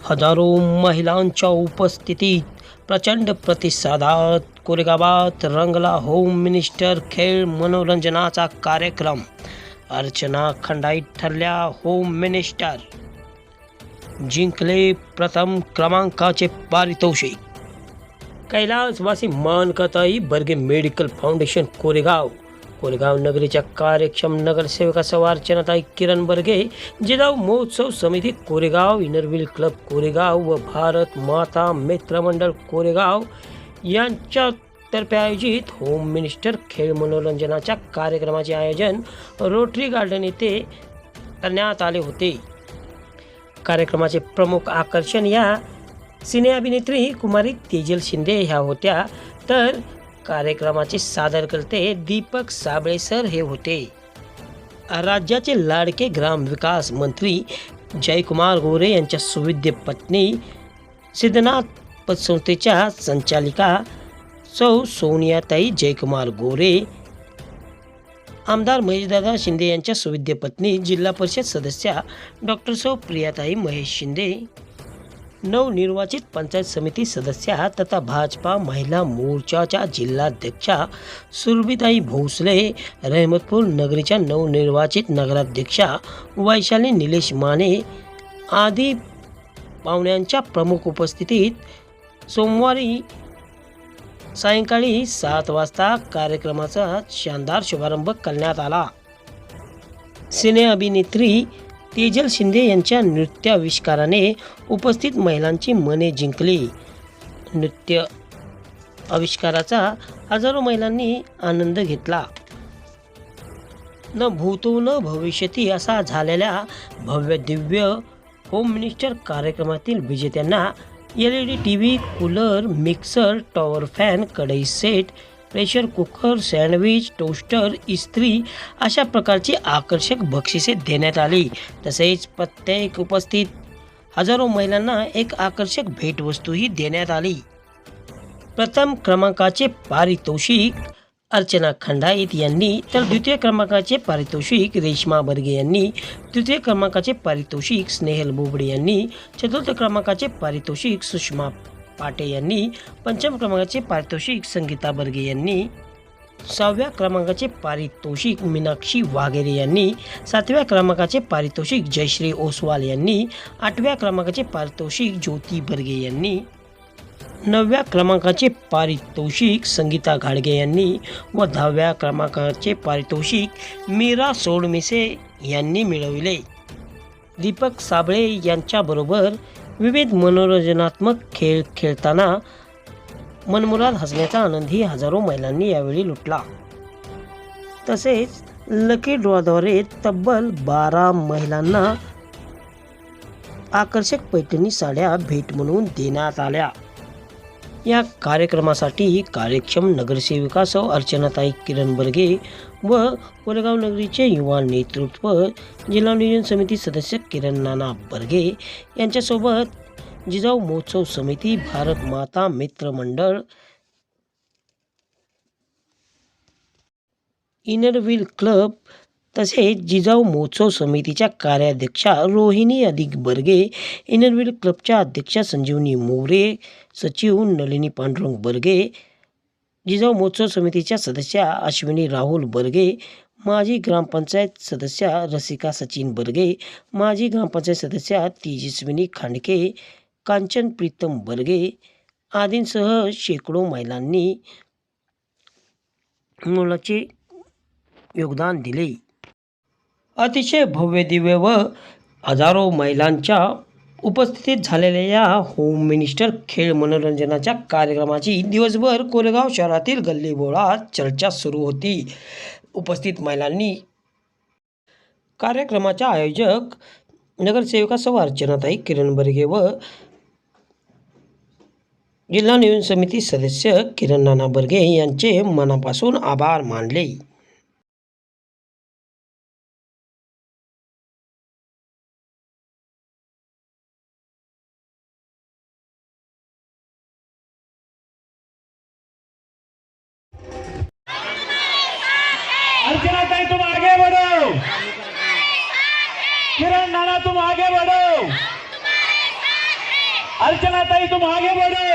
हजारो महिलांच्या उपस्थितीत प्रचंड प्रतिसादात कोरेगावात रंगला होम मिनिस्टर खेळ मनोरंजनाचा कार्यक्रम. अर्चना खंडाईत ठरल्या होम मिनिस्टर, जिंकले प्रथम क्रमांकाचे पारितोषिक. कैलासवासी मानकताई बर्गे मेडिकल फाउंडेशन कोरेगाव नगरीच्या कार्यक्षम नगरसेवकासह अर्चनाताई किरण बर्गे, जिजाऊ महोत्सव समिती कोरेगाव, इनरव्हील क्लब कोरेगाव व भारत माता मित्र मंडळ कोरेगाव यांच्यातर्फे आयोजित होम मिनिस्टर खेळ मनोरंजनाच्या कार्यक्रमाचे आयोजन रोटरी गार्डन येथे करण्यात आले होते. कार्यक्रमाचे प्रमुख आकर्षण या सिने अभिनेत्री कुमारी तेजल शिंदे ह्या होत्या, तर कार्यक्रमाचे सादरकर्ते दीपक साबळे सर हे होते. राज्याचे लाडके ग्रामविकास मंत्री जयकुमार गोरे यांच्या सुविद्य पत्नी, सिद्धनाथ पतसंस्थेच्या संचालिका सौ सोनियाताई जयकुमार गोरे, आमदार महेशदादा शिंदे यांच्या सुविद्य पत्नी, जिल्हा परिषद सदस्या डॉक्टर सौ प्रियाताई महेश शिंदे, नवनिर्वाचित पंचायत समिती सदस्या तथा भाजपा महिला मोर्चाच्या जिल्हाध्यक्षा सुरभिताई भोसले, रहमतपूर नगरीच्या नवनिर्वाचित नगराध्यक्षा वैशाली निलेश माने आदी पाहुण्यांच्या प्रमुख उपस्थितीत सोमवारी सायंकाळी 7 वाजता कार्यक्रमाचा शानदार शुभारंभ करण्यात आला. सिने अभिनेत्री तेजल शिंदे यांच्या नृत्याविष्काराने उपस्थित महिलांची मने जिंकली. नृत्य आविष्काराचा हजारो महिलांनी आनंद घेतला. न भूतो न भविष्यती असा झालेल्या भव्य दिव्य होम मिनिस्टर कार्यक्रमातील विजेत्यांना LED TV, cooler, mixer, tower fan, कढई set, pressure cooker, sandwich, toaster, इस्त्री अशा प्रकारची आकर्षक बक्षिसे देण्यात आली. तसेच प्रत्येक उपस्थित हजारो महिलांना एक आकर्षक भेटवस्तूही देण्यात आली. प्रथम क्रमांकाचे पारितोषिक अर्चना खंडाईत यांनी, तर द्वितीय क्रमांकाचे पारितोषिक रेश्मा बर्गे यांनी, तृतीय क्रमांकाचे पारितोषिक स्नेहल बोबडे यांनी, चतुर्थ क्रमांकाचे पारितोषिक सुषमा पाटे यांनी, पंचम क्रमांकाचे पारितोषिक संगीता बर्गे यांनी, 6व्या क्रमांकाचे पारितोषिक मीनाक्षी वाघेरे यांनी, 7व्या क्रमांकाचे पारितोषिक जयश्री ओसवाल यांनी, 8व्या क्रमांकाचे पारितोषिक ज्योती बर्गे यांनी, 9व्या क्रमांकाचे पारितोषिक संगीता घाडगे यांनी व 10व्या क्रमांकाचे पारितोषिक मीरा सोडमिसे यांनी मिळविले. दीपक साबळे यांच्याबरोबर विविध मनोरंजनात्मक खेळ खेळताना मनमुराद हसण्याचा आनंदही हजारो महिलांनी यावेळी लुटला. तसेच लकी ड्रॉद्वारे तब्बल 12 महिलांना आकर्षक पैठणी साड्या भेट म्हणून देण्यात आल्या. या कार्यक्रमासाठी कार्यक्षम नगरसेविकासह अर्चनाताई किरण बर्गे व कोरेगाव नगरीचे युवा नेतृत्व, जिल्हा नियोजन समिती सदस्य किरण नाना बर्गे यांच्यासोबत जिजाऊ महोत्सव समिती, भारत माता मित्र मंडळ, इनरव्हील क्लब तसेच जिजाऊ महोत्सव समितीच्या कार्याध्यक्षा रोहिणी अधिक बर्गे, इनरव्हील क्लबच्या अध्यक्षा संजीवनी मोरे, सचिव नलिनी पांडुरंग बर्गे, जिजाऊ महोत्सव समितीच्या सदस्या अश्विनी राहुल बर्गे, माजी ग्रामपंचायत सदस्या रसिका सचिन बर्गे, माजी ग्रामपंचायत सदस्या तेजस्विनी खांडके, कांचन प्रीतम बर्गे आदींसह शेकडो महिलांनी मोलाचे योगदान दिले. अतिशय भव्य दिव्य व हजारो महिलांच्या उपस्थितीत झालेल्या या होम मिनिस्टर खेळ मनोरंजनाच्या कार्यक्रमाची दिवसभर कोरेगाव शहरातील गल्लीबोळात चर्चा सुरू होती. उपस्थित महिलांनी कार्यक्रमाच्या आयोजक नगरसेविका सौ अर्चनाताई किरण बर्गे व जिल्हा नियोजन समिती सदस्य किरण नाना बर्गे यांचे मनापासून आभार मानले. अर्चनाताई तुम आगे बढ़ो, किरण नाना तुम आगे बढ़ो, अर्चना ताई तुम आगे बढ़ो,